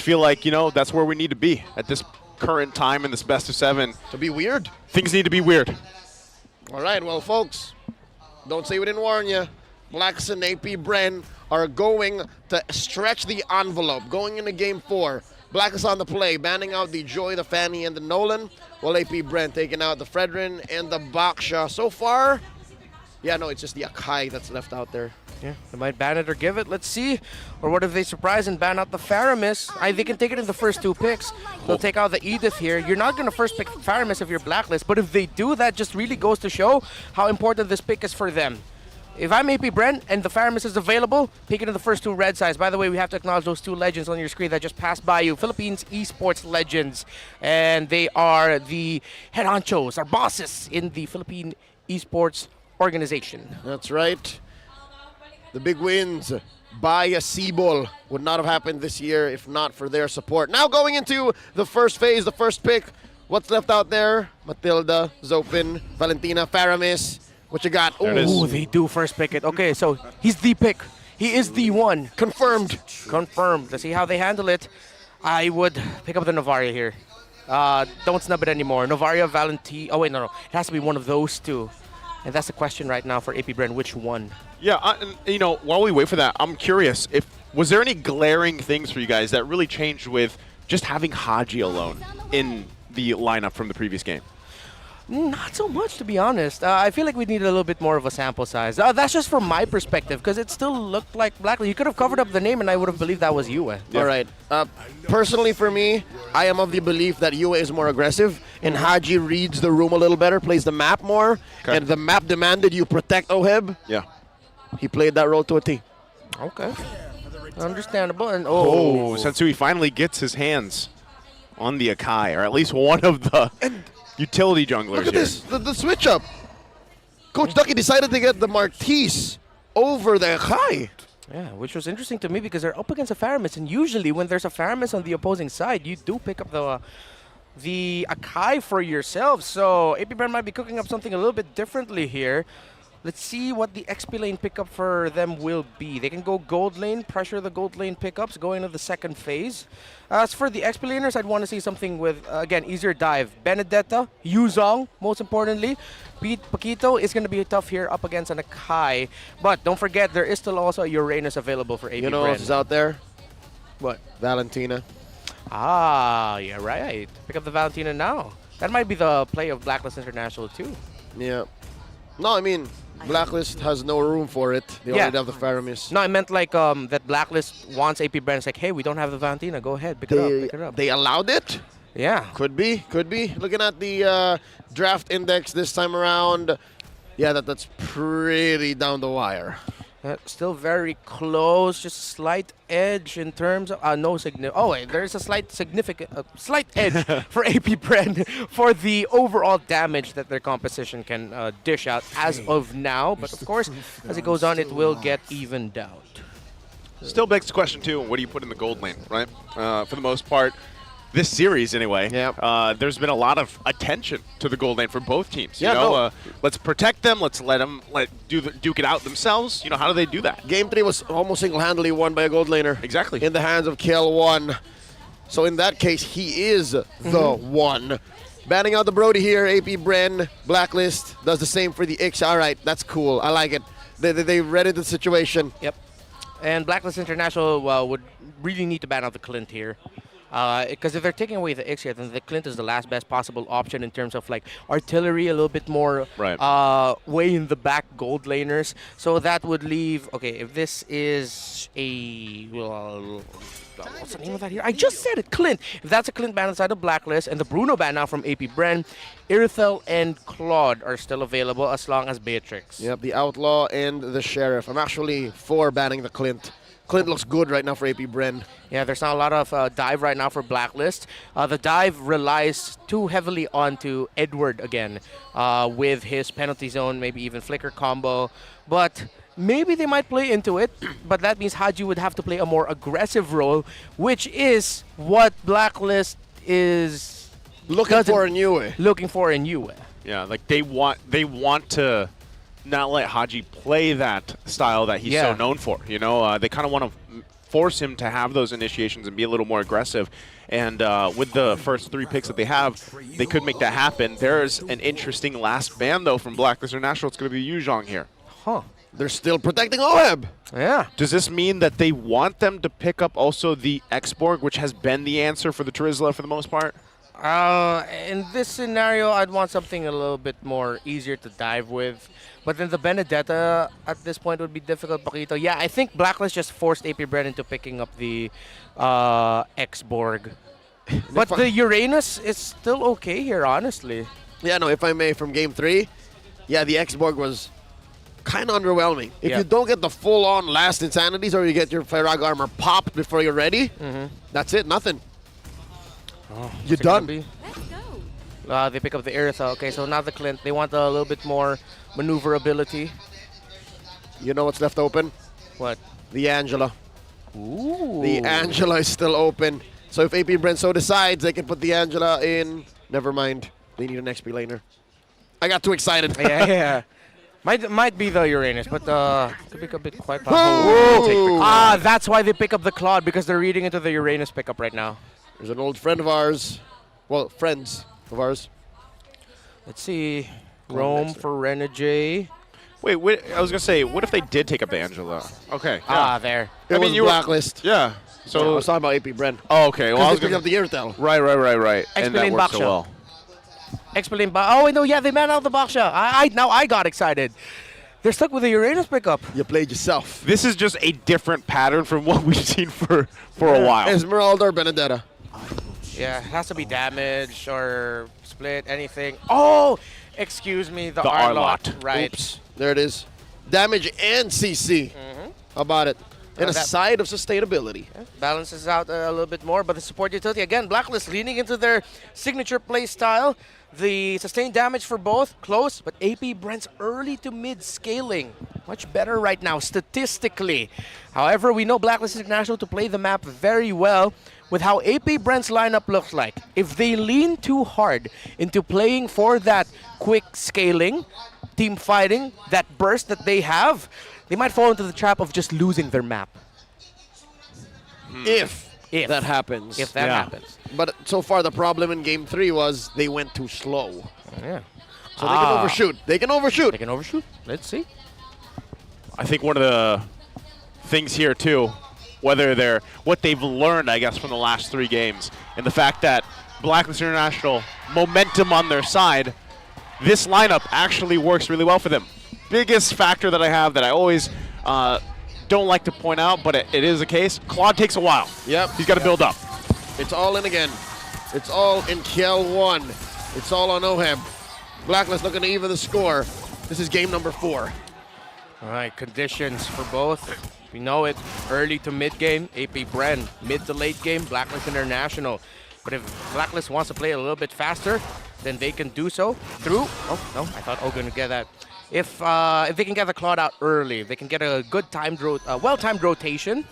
feel like, you know, that's where we need to be at this current time in this best of 7. To be weird. Things need to be weird. All right, well, folks, don't say we didn't warn you. Blacklist and Apbr are going to stretch the envelope, going into Game 4. Blacklist on the play, banning out the Joy, the Fanny, and the Nolan, while Apbr taking out the Fredrin and the Baksha. So far, yeah, no, it's just the Akai that's left out there. Yeah, they might ban it or give it. Let's see. Or what if they surprise and ban out the Faramis? They can take it in the first 2 picks. They'll take out the Edith here. You're not going to first pick Faramis if you're Blacklist, but if they do, that just really goes to show how important this pick is for them. If I'm Apbr and the Faramis is available, pick it in the first 2 red sides. By the way, we have to acknowledge those 2 legends on your screen that just passed by you. Philippines esports legends. And they are the head honchos, our bosses in the Philippine esports organization. That's right. The big wins by Cebol would not have happened this year if not for their support. Now going into the first phase, the first pick. What's left out there? Matilda, Zopin, Valentina, Faramis. What you got? Oh, they do first pick it. Okay, so he's the pick. He is the one. Confirmed. Confirmed. Let's see how they handle it. I would pick up the Novaria here. Don't snub it anymore. Novaria, Valentina. Oh, wait, no. It has to be one of those 2. And that's the question right now for Apbr. Which one? Yeah, and, you know, while we wait for that, I'm curious, was there any glaring things for you guys that really changed with just having Haji alone in the lineup from the previous game? Not so much, to be honest. I feel like we need a little bit more of a sample size. That's just from my perspective, because it still looked like Blacklist. You could have covered up the name, and I would have believed that was Yue. Yeah. All right. Personally, for me, I am of the belief that Yue is more aggressive, and Haji reads the room a little better, plays the map more, and the map demanded you protect Oheb. Yeah. He played that role to a T. Okay. Understandable. And Sensui finally gets his hands on the Akai, or at least one of the utility junglers. Look at this, the switch up. Coach Ducky decided to get the Marquise over the Akai. Yeah, which was interesting to me because they're up against a Faramis, and usually when there's a Faramis on the opposing side, you do pick up the Akai for yourself. So Apbr might be cooking up something a little bit differently here. Let's see what the XP lane pickup for them will be. They can go gold lane, pressure the gold lane pickups, go into the second phase. As for the XP laners, I'd want to see something with, again, easier dive. Benedetta, Yuzong, most importantly. Pete Paquito is going to be tough here up against an Akai. But don't forget, there is still also a Uranus available for Apbr. You know what else is out there? What? Valentina. Ah, yeah, right. Pick up the Valentina now. That might be the play of Blacklist International too. Yeah. No, I mean, Blacklist has no room for it. They already have the Faramis. No, I meant like that Blacklist wants Apbr. It's like, hey, we don't have the Valentina. Go ahead, pick it up. They allowed it? Yeah. Could be. Looking at the draft index this time around, yeah, that's pretty down the wire. Still very close, just slight edge in terms of no significant. Oh wait, there's a slight edge for Apbr for the overall damage that their composition can dish out as of now. But of course, as it goes on, it will get evened out. Still begs the question too: what do you put in the gold lane, right? For the most part, this series anyway. Yeah. There's been a lot of attention to the gold lane for both teams. Yeah, you know, let's protect them. Let's let them duke it out themselves. You know, how do they do that? Game 3 was almost single-handedly won by a gold laner. Exactly. In the hands of KL1. So in that case, he is the one. Banning out the Brody here, Apbr, Blacklist does the same for the Ix. All right, that's cool. I like it. They read the situation. Yep. And Blacklist International would really need to ban out the Clint here. Because if they're taking away the X here, then the Clint is the last best possible option in terms of like artillery, a little bit more way in the back gold laners. So that would leave, okay, if this is a, what's the name of that here? I just said it, Clint. If that's a Clint ban inside of Blacklist and the Bruno ban now from Apbr, Irithel and Claude are still available as long as Beatrix. Yep, the Outlaw and the Sheriff. I'm actually for banning the Clint. Clint looks good right now for Apbr. Yeah, there's not a lot of dive right now for Blacklist. The dive relies too heavily onto Edward again with his penalty zone, maybe even flicker combo. But maybe they might play into it, but that means Haji would have to play a more aggressive role, which is what Blacklist is looking for in Yue. Yeah, like they want to not let Haji play that style that he's so known for. You know, they kind of want to force him to have those initiations and be a little more aggressive. And with the first 3 picks that they have, they could make that happen. There's an interesting last ban, though, from Blacklist International. It's going to be Yuzhong here. Huh. They're still protecting Oheb. Yeah. Does this mean that they want them to pick up also the Xborg, which has been the answer for the Terizla for the most part? In this scenario, I'd want something a little bit more easier to dive with. But then the Benedetta at this point would be difficult, Paquito. Yeah, I think Blacklist just forced Apbr into picking up the Xborg. But the Uranus is still okay here, honestly. Yeah, no, if I may, from game 3, yeah, the Xborg was kind of underwhelming. If Yeah. you don't get the full-on last Insanities or you get your Firag armor popped before you're ready, that's it, nothing. You're What's it gonna done. be? They pick up the Erytha. Okay, so now the Clint. They want a little bit more maneuverability. You know what's left open? What? The Angela. Ooh. The Angela is still open. So if Apbr so decides, they can put the Angela in. Never mind. They need an XP laner. I got too excited. Yeah. Might be the Uranus, but could be a bit quite Ooh. that's why they pick up the Claude, because they're reading into the Uranus pickup right now. There's an old friend of ours. Well, friends of ours. Let's see. on, Rome Dexter. for Renegade. Wait, I was going to say, what if they did take up the Angela? Okay. There. It was you were- Blacklist. Yeah. So I So, was talking about Apbr. oh, okay. Well, I was Because going they picked up the Irtel. Right. And that Explain worked so Baksha. well. Explain. Oh, no, yeah, they man out the Baksha. Now I got excited. They're stuck with the Uranus pickup. You played yourself. This is just a different pattern from what we've seen for a while. Esmeralda or Benedetta? Yeah, it has to be damage or split, anything. Oh, excuse me, the Arlot. Arlot. Right. Oops. There it is. Damage and CC. How about it? And a that- side of sustainability. Balances out a little bit more, but the support utility, again, Blacklist leaning into their signature play style. The sustained damage for both, close, but Brent's early to mid scaling. Much better right now, statistically. However, we know Blacklist International to play the map very well with how Brent's lineup looks like. If they lean too hard into playing for that quick scaling, team fighting, that burst that they have, they might fall into the trap of just losing their map. If If. that happens. If that Yeah. happens. But so far, the problem in game 3 was they went too slow. Yeah. So they can overshoot. They can overshoot. They can overshoot. Let's see. I think one of the things here too, what they've learned, I guess, from the last 3 games, and the fact that Blacklist International momentum on their side, this lineup actually works really well for them. Biggest factor that I have that I always don't like to point out, but it is the case. Claude takes a while. Yep. He's got to build up. It's all in again. It's all in Kiel 1. It's all on Oheb. Blacklist looking to even the score. This is game number 4. All right, conditions for both. We know it. Early to mid game, Bren. Mid to late game, Blacklist International. But if Blacklist wants to play a little bit faster, then they can do so through. Oh no, I thought Ogun would get that. If they can get the Claude out early, they can get a good well-timed rotation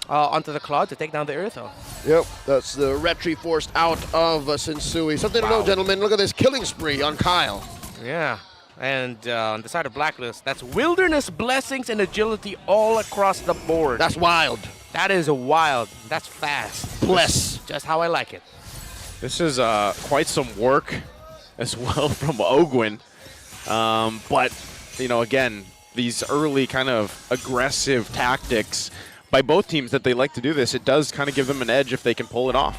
onto the Claude to take down the Eartho. Yep, that's the retry forced out of Sensui. Something to know, gentlemen. Look at this killing spree on Kyle. Yeah. And on the side of Blacklist, that's Wilderness Blessings and Agility all across the board. That's wild. That is wild. That's fast. Bless. Just how I like it. This is quite some work as well from Ogwin. But, again, these early kind of aggressive tactics by both teams that they like to do this, it does kind of give them an edge if they can pull it off.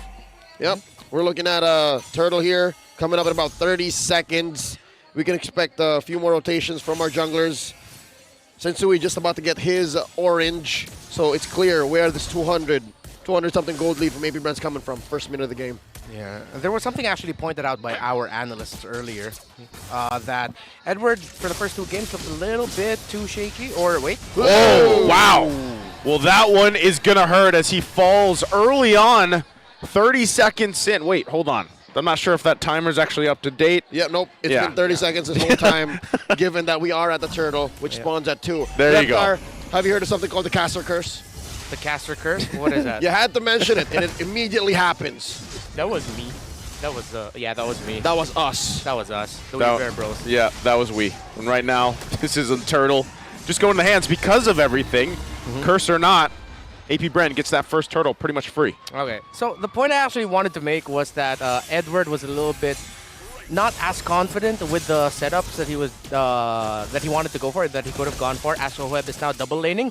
Yep, we're looking at a Turtle here coming up in about 30 seconds. We can expect a few more rotations from our junglers. Sensui just about to get his orange, so it's clear where this 200 something gold lead from Brent's coming from. First minute of the game. Yeah, there was something actually pointed out by our analysts earlier that Edward, for the first 2 games, looked a little bit too shaky. Or wait. Oh, wow. Well, that one is going to hurt as he falls early on, 30 seconds in. Wait, hold on. I'm not sure if that timer's actually up to date. Yeah, nope. It's Yeah. been 30 seconds this whole time, given that we are at the Turtle, which spawns at 2. There you go. Reptar, have you heard of something called the Caster Curse? The Caster Curse? What is that? You had to mention it, and it immediately happens. That was me. That was, yeah, that was me. That was us. That was us. The That- Weaver Bros. Yeah, that was we. And right now, this is a Turtle just going in the hands because of everything. Curse or not, AP Bren gets that first turtle pretty much free. Okay. So the point I actually wanted to make was that Edward was a little bit not as confident with the setups that he wanted to go for, that he could have gone for, as Web is now double laning.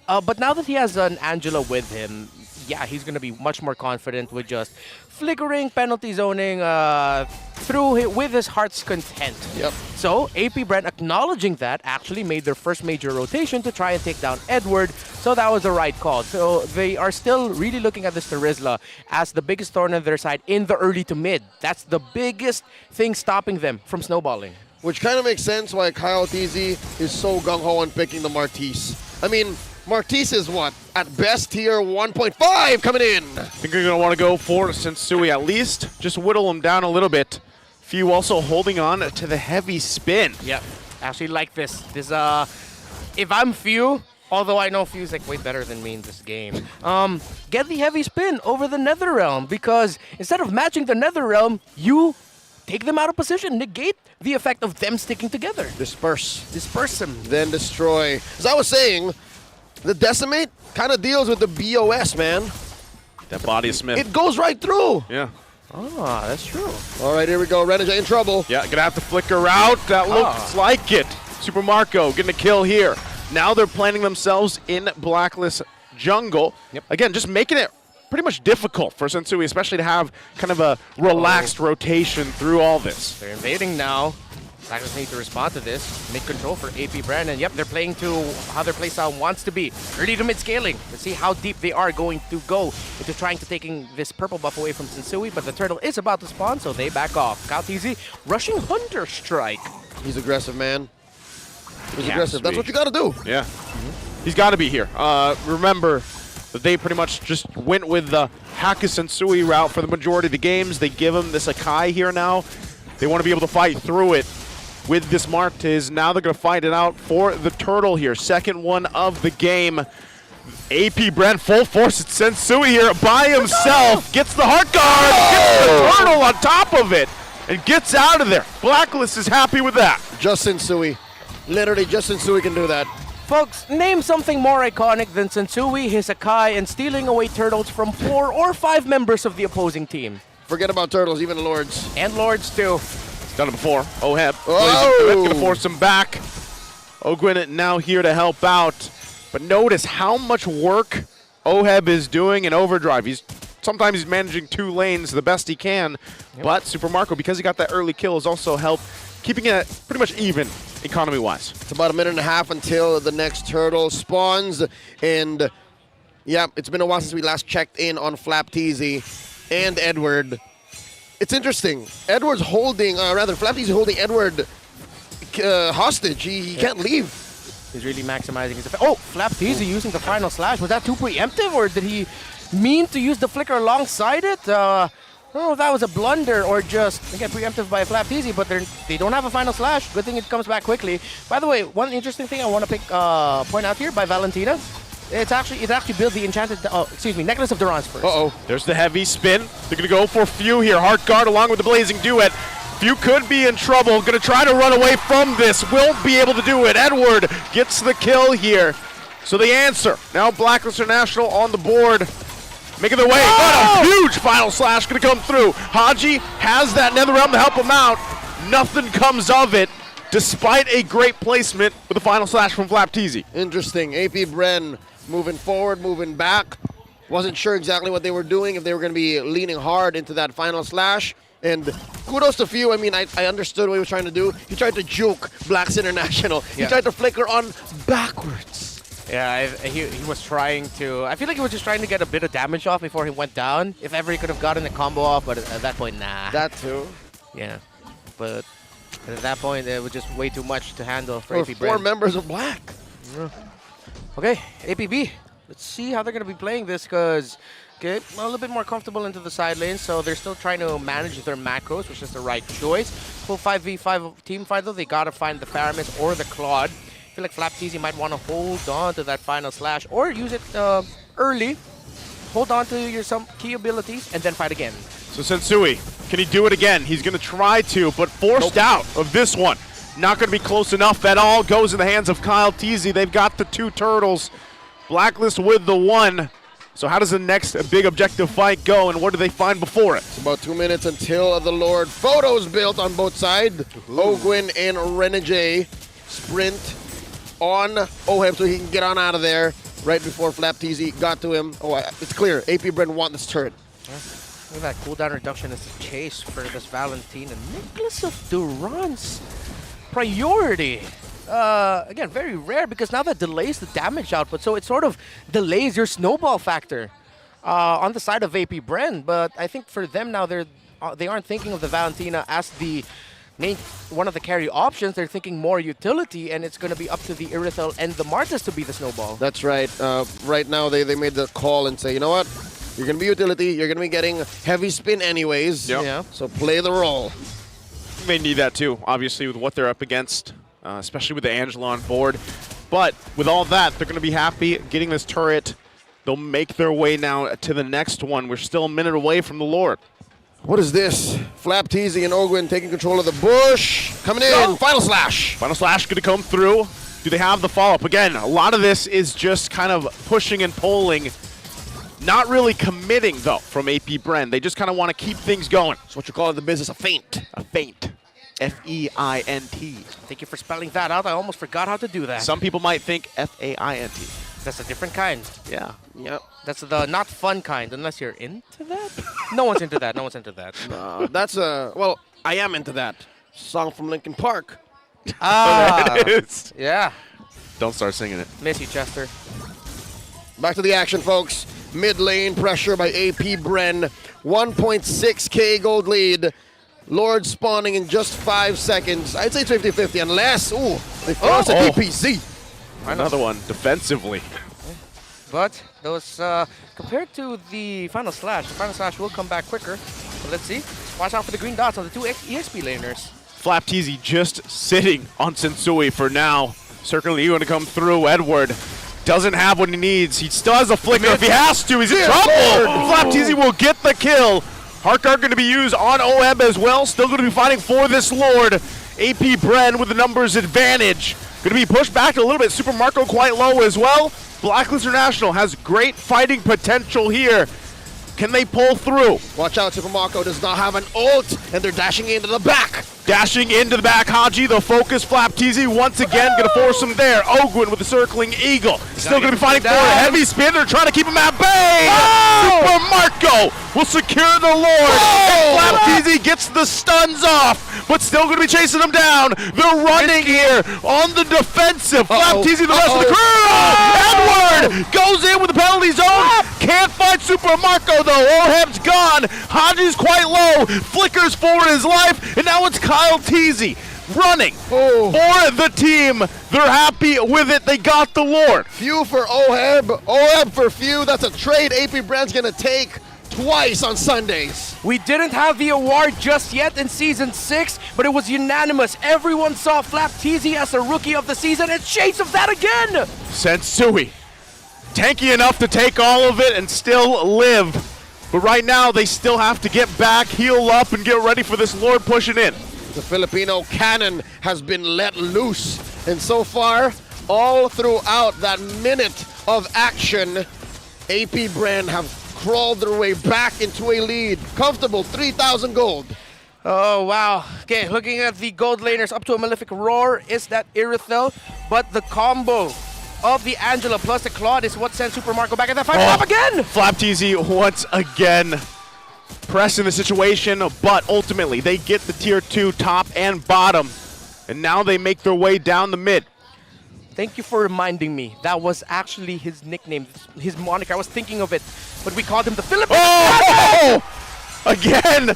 But now that he has an Angela with him, yeah, he's going to be much more confident with just flickering, penalty zoning with his heart's content. Yep. So AP Brand, acknowledging that, actually made their first major rotation to try and take down Edward. So that was the right call. So they are still really looking at this Terizla as the biggest thorn on their side in the early to mid. That's the biggest thing stopping them from snowballing. Which kind of makes sense why Kyle TZ is so gung-ho on picking the Martise. I mean, Martise is what? At best tier 1.5 coming in. I think you're going to want to go for Sensui at least. Just whittle him down a little bit. Few also holding on to the heavy spin. Yep. Actually like this. If I'm Few, although I know Few's like way better than me in this game, get the heavy spin over the Netherrealm, because instead of matching the Netherrealm, you take them out of position, negate the effect of them sticking together. Disperse them. Then destroy. As I was saying, the Decimate kind of deals with the BOS, man. That body of Smith. It goes right through. Yeah. Ah, that's true. All right, here we go. Reneja in trouble. Yeah, gonna have to flicker out. That looks like it. Super Marco getting a kill here. Now they're planting themselves in Blacklist jungle. Yep. Again, just making it pretty much difficult for Sensui, especially to have kind of a relaxed rotation through all this. They're invading now. Blacklist need to respond to this. Make control for AP Brand, and yep, they're playing to how their playstyle wants to be. Early to mid scaling. Let's see how deep they are going to go into trying to taking this purple buff away from Sensui, but the turtle is about to spawn, so they back off. Kyle TZ rushing Hunter Strike. He's aggressive, man. He's He has aggressive. to That's be. what you got to do. Yeah. He's got to be here. Remember that they pretty much just went with the Haku Sensui route for the majority of the games. They give him this Akai here now. They want to be able to fight through it with this Martiz. Now they're going to fight it out for the turtle here. Second one of the game. AP Brent full force at Sensui here by himself. Gets the heart guard, gets the turtle on top of it, and gets out of there. Blacklist is happy with that. Just Sensui. Literally, just Sensui can do that. Folks, name something more iconic than Sensui, his Akai, and stealing away turtles from 4 or 5 members of the opposing team. Forget about turtles, even Lords. And Lords too. Done it before. Oheb. Oh! Going to force him back. Ogwin now here to help out. But notice how much work Oheb is doing in overdrive. Sometimes he's managing 2 lanes the best he can. Yep. But Super Marco, because he got that early kill, has also helped keeping it pretty much even economy-wise. It's about a minute and a half until the next turtle spawns. And, yeah, it's been a while since we last checked in on Flap TZ and Edward. It's interesting. Edward's holding, Flap TZ holding Edward hostage. He can't leave. He's really maximizing his effect. Oh, Flap TZ using the final slash. Was that too preemptive, or did he mean to use the flicker alongside it? Oh, that was a blunder, or just, again, preemptive by Flap TZ, but they don't have a final slash. Good thing it comes back quickly. By the way, one interesting thing I want to point out here by Valentina, it actually builds the enchanted, Necklace of Durance first. Uh-oh. There's the heavy spin. They're going to go for Few here. Heart guard along with the Blazing Duet. Few could be in trouble. Going to try to run away from this. Will be able to do it. Edward gets the kill here. So the answer. Now Blacklist International on the board. Making their way. What a huge final slash going to come through. Haji has that Netherrealm to help him out. Nothing comes of it, despite a great placement with a final slash from Flap TZ. Interesting. AP Bren moving forward, moving back. Wasn't sure exactly what they were doing, if they were going to be leaning hard into that final slash. And kudos to Few. I mean, I understood what he was trying to do. He tried to juke Blacks International. Yeah. He tried to flicker on backwards. Yeah, he was trying to, I feel like he was just trying to get a bit of damage off before he went down. If ever he could have gotten a combo off, but at that point, nah. That too. Yeah, but at that point, it was just way too much to handle for AP 4 Brand. members of Black. Yeah. Okay, APB. Let's see how they're going to be playing this, because a little bit more comfortable into the side lane, so they're still trying to manage their macros, which is the right choice. Full 5v5 team fight, though, they got to find the Faramis or the Claude. I feel like Flap TZ might want to hold on to that final slash, or use it early, hold on to some key abilities, and then fight again. So Sensui, can he do it again? He's going to try to, but forced out of this one. Not going to be close enough at all. Goes in the hands of Kyle TZ. They've got the 2 turtles. Blacklist with the 1. So how does the next big objective fight go, and what do they find before it? It's about 2 minutes until the Lord. Photos built on both sides. Ogwin and Renegade sprint on Oheb so he can get on out of there right before Flap TZ got to him. Oh, it's clear. AP Brent want this turret. Look at that cooldown reduction as a chase for this Valentine. And Nicholas of Duran's priority. Again, very rare because now that delays the damage output, so it sort of delays your snowball factor on the side of AP Bren. But I think for them now, they aren't thinking of the Valentina as the one of the carry options. They're thinking more utility, and it's going to be up to the Irithel and the Martis to be the snowball. That's right. Right now, they made the call and say, you know what? You're going to be utility. You're going to be getting heavy spin anyways. Yep. Yeah. So play the role. You may need that too, obviously, with what they're up against. Especially with the Angela on board. But with all that, they're going to be happy getting this turret. They'll make their way now to the next one. We're still a minute away from the Lord. What is this? Flap Teasy and Ogwin taking control of the bush. Coming in. Go. Final slash. Final slash going to come through. Do they have the follow-up? Again, a lot of this is just kind of pushing and pulling. Not really committing, though, from AP Bren. They just kind of want to keep things going. It's what you call in the business a feint. A feint. F-E-I-N-T. Thank you for spelling that out. I almost forgot how to do that. Some people might think F-A-I-N-T. That's a different kind. Yeah. Yep. That's the not fun kind, unless you're into that. No one's into that. No one's into that. That's well, I am into that. Song from Linkin Park. Ah, It is. yeah. Don't start singing it. Miss you, Chester. Back to the action, folks. Mid lane pressure by AP Bren. 1.6k gold lead. Lord spawning in just 5 seconds. I'd say 50-50 unless, they force a DPZ. Another one defensively. But those, compared to the final slash will come back quicker. So let's see. Watch out for the green dots on the two EXP laners. Flap TZ just sitting on Sensui for now. Certainly going to come through. Edward doesn't have what he needs. He still has a flicker. If he has to, he's in trouble. Flap TZ will get the kill. Heartguard going to be used on OM as well. Still going to be fighting for this Lord. AP Bren with the numbers advantage. Going to be pushed back a little bit. Super Marco quite low as well. Blacklist International has great fighting potential here. Can they pull through? Watch out, Super Marco does not have an ult, and they're dashing into the back. Dashing into the back, Haji, the focus, Flap TZ once again going to force him there. Ogwin with the circling eagle. Still going to be fighting for a heavy spin. They're trying to keep him at bay. Super Marco will secure the Lord. And Flap TZ gets the stuns off, but still going to be chasing him down. They're running here on the defensive. Flap TZ, the rest of the crew. Edward goes in with the penalty zone. Can't find Super Marco though. Oheb's gone. Haji's quite low. Flickers forward his life, and now it's Kyle Teasy running for the team. They're happy with it. They got the Lord. Few for Oheb. Oheb for few. That's a trade AP Bren's going to take twice on Sundays. We didn't have the award just yet in Season 6, but it was unanimous. Everyone saw Flap TZ as a Rookie of the Season, and shades of that again! Sensui, tanky enough to take all of it and still live. But right now, they still have to get back, heal up, and get ready for this Lord pushing in. The Filipino cannon has been let loose. And so far, all throughout that minute of action, AP Bren have crawled their way back into a lead. Comfortable, 3,000 gold. Oh, wow. Okay, looking at the gold laners up to a Malefic Roar is that Irithel, but the combo of the Angela plus the Claude is what sends Super Marco back at that fight. Flap again! Flap TZ once again pressing the situation, but ultimately they get the tier 2 top and bottom, and now they make their way down the mid. Thank you for reminding me. That was actually his nickname, his moniker. I was thinking of it, but we called him the Filipino. Again,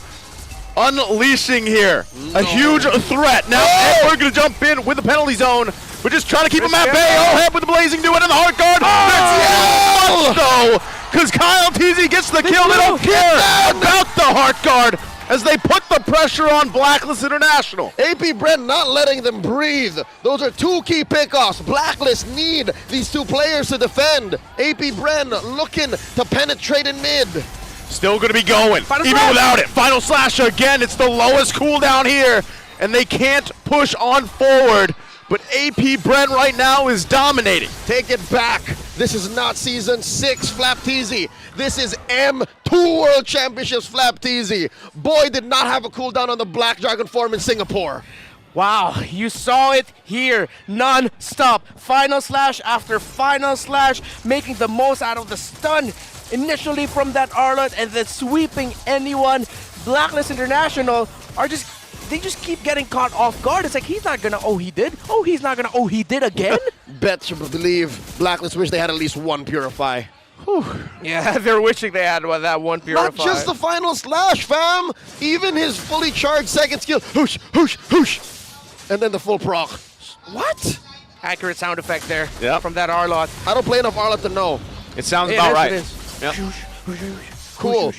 unleashing here. A huge threat. Now we're going to jump in with the penalty zone. We're just trying to keep him at bay. Oheb with the blazing duet and the heart guard. That's much though, because Kyle TZ gets the kill. They don't care about the heart guard as they put the pressure on Blacklist International. AP Bren not letting them breathe. Those are two key pickoffs. Blacklist need these two players to defend. AP Bren looking to penetrate in mid. Still going to be going, even without it. Final slash again. It's the lowest cooldown here, and they can't push on forward. But AP Bren right now is dominating. Take it back. This is not Season 6 Flapteasy. This is M2 World Championships Flapteasy. Boy did not have a cooldown on the Black Dragon form in Singapore. Wow, you saw it here, non-stop. Final slash after final slash, making the most out of the stun initially from that Arlot and then sweeping anyone. Blacklist International they just keep getting caught off guard. It's like, he's not gonna, oh, he did? Oh, he's not gonna, oh, he did again? Bet you believe Blacklist wish they had at least one Purify. Whew. Yeah, they're wishing they had that one Purify. Not just the final slash, fam! Even his fully charged second skill, whoosh, whoosh, whoosh! And then the full proc. What? Accurate sound effect there Yep. from that Arlot. I don't play enough Arlot to know. It sounds It about is, right. it is. Yep. Cool.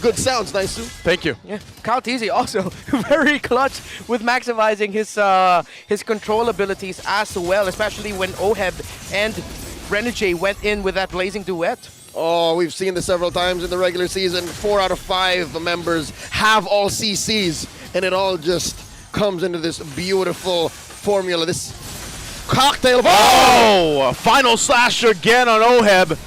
Good sounds, Naisu. Thank you. Yeah, Kaltizi also very clutch with maximizing his control abilities as well, especially when Oheb and Renegade went in with that blazing duet. Oh, we've seen this several times in the regular season. 4 out of 5 members have all CCs, and it all just comes into this beautiful formula, this cocktail of... Oh, a final slash again on Oheb.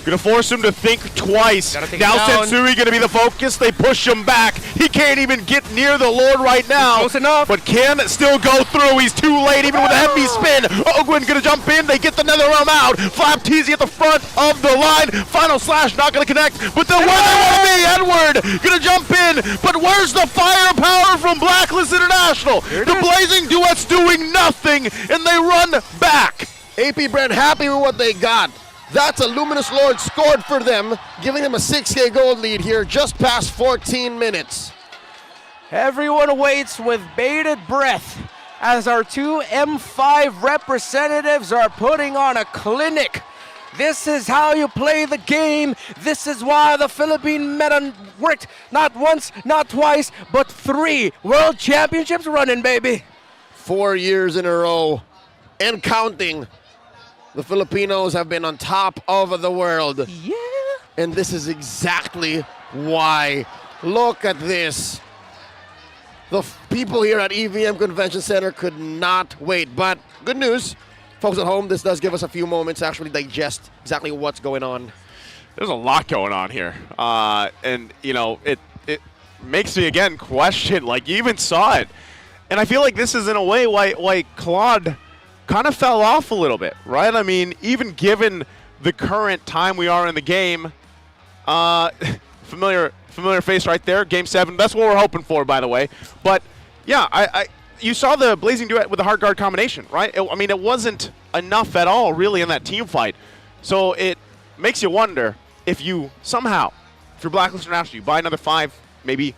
Gonna force him to think twice. Now Sensui gonna be the focus. They push him back. He can't even get near the Lord right now. Close enough. But can still go through. He's too late even with a heavy spin. Ogwin gonna jump in. They get the nether realm out. Flapteasy at the front of the line. Final slash not gonna connect. But then where they want to be. Edward gonna jump in. But where's the firepower from Blacklist International? The blazing duet's doing nothing and they run back. AP Brand happy with what they got. That's a Luminous Lord scored for them, giving them a 6K gold lead here just past 14 minutes. Everyone waits with bated breath as our two M5 representatives are putting on a clinic. This is how you play the game. This is why the Philippine meta worked not once, not twice, but 3 World Championships running, baby. 4 years in a row and counting. The Filipinos have been on top of the world. Yeah. And this is exactly why. Look at this. The people here at EVM Convention Center could not wait. But good news, folks at home, this does give us a few moments to actually digest exactly what's going on. There's a lot going on here. And, you know, it makes me, again, question, like, you even saw it. And I feel like this is, in a way, why Claude kind of fell off a little bit, right? I mean, even given the current time we are in the game, familiar face right there, Game 7. That's what we're hoping for, by the way. But, yeah, you saw the Blazing Duet with the hard guard combination, right? I mean, it wasn't enough at all, really, in that team fight. So it makes you wonder if you somehow, if you're Blacklist International, you buy another 5, maybe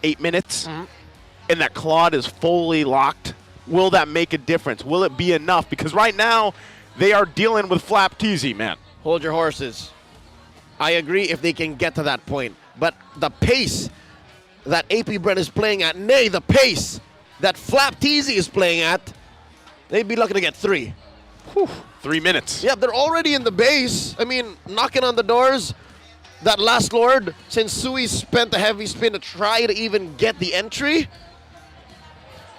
8 minutes, and that Claude is fully locked. Will that make a difference? Will it be enough? Because right now, they are dealing with Flapteasy, man. Hold your horses. I agree if they can get to that point. But the pace that AP Brent is playing at, nay, the pace that Flapteasy is playing at, they'd be lucky to get 3. Whew. 3 minutes. Yeah, they're already in the base. I mean, knocking on the doors. That last Lord, since Sui spent a heavy spin to try to even get the entry.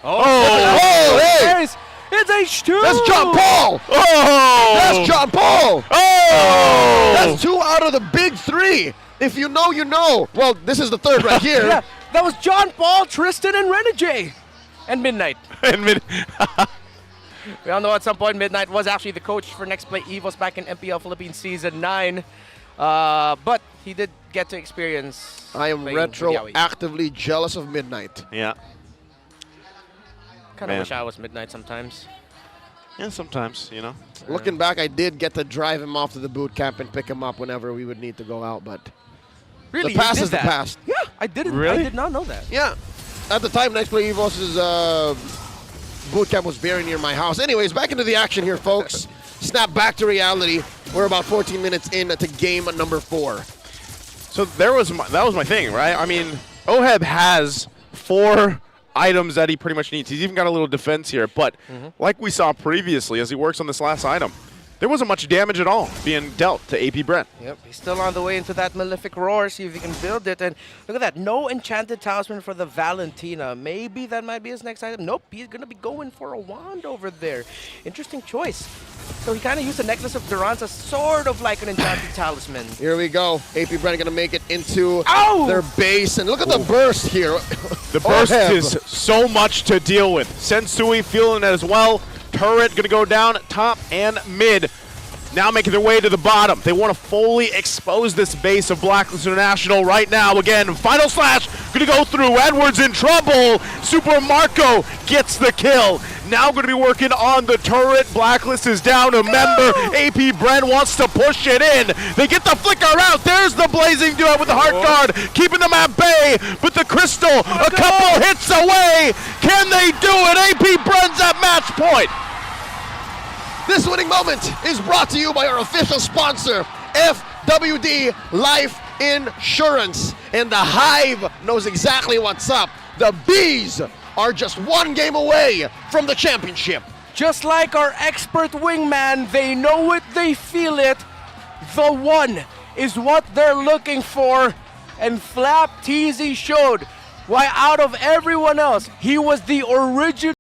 Oh, hey! It's H2! That's John Paul! Oh! That's John Paul! Oh! That's 2 out of the big 3. If you know, you know. Well, this is the 3rd right here. Yeah, that was John Paul, Tristan, and Renegade. And Midnight. We all know at some point Midnight was actually the coach for Next Play Evos back in MPL Philippines Season 9. But he did get to experience. I am retroactively jealous of Midnight. Yeah. Kind of wish I was Midnight sometimes. Yeah, sometimes, you know. Looking back, I did get to drive him off to the boot camp and pick him up whenever we would need to go out, but Really? the past You is did the that? past. Yeah, I didn't. Really? I did not know that. Yeah. At the time, Next Play Evos' boot camp was very near my house. Anyways, back into the action here, folks. Snap back to reality. We're about 14 minutes into game number 4. So that was my thing, right? I mean, Oheb has 4 items that he pretty much needs. He's even got a little defense here, but like we saw previously as he works on this last item, there wasn't much damage at all being dealt to AP Brent. Yep, he's still on the way into that Malefic Roar, see if he can build it. And look at that, no Enchanted Talisman for the Valentina. Maybe that might be his next item. Nope, he's going to be going for a wand over there. Interesting choice. So he kind of used the necklace of Durance as sort of like an enchanted talisman. Here we go. AP Bren gonna make it into Ow! their base, and look at the burst here. The burst Orheb. is so much to deal with. Sensui feeling it as well. Turret gonna go down top and mid. Now making their way to the bottom. They want to fully expose this base of Blacklist International right now. Again, final slash gonna go through. Edwards in trouble. Super Marco gets the kill. Now gonna be working on the turret. Blacklist is down a member. AP Bren wants to push it in. They get the flicker out. There's the blazing duet with the heart guard, keeping them at bay. But the crystal, a couple hits away. Can they do it? AP Bren's at match point. This winning moment is brought to you by our official sponsor, FWD Life Insurance. And the Hive knows exactly what's up. The Bees are just one game away from the championship. Just like our expert wingman, they know it, they feel it. The one is what they're looking for. And Flap Teasy showed why out of everyone else, he was the original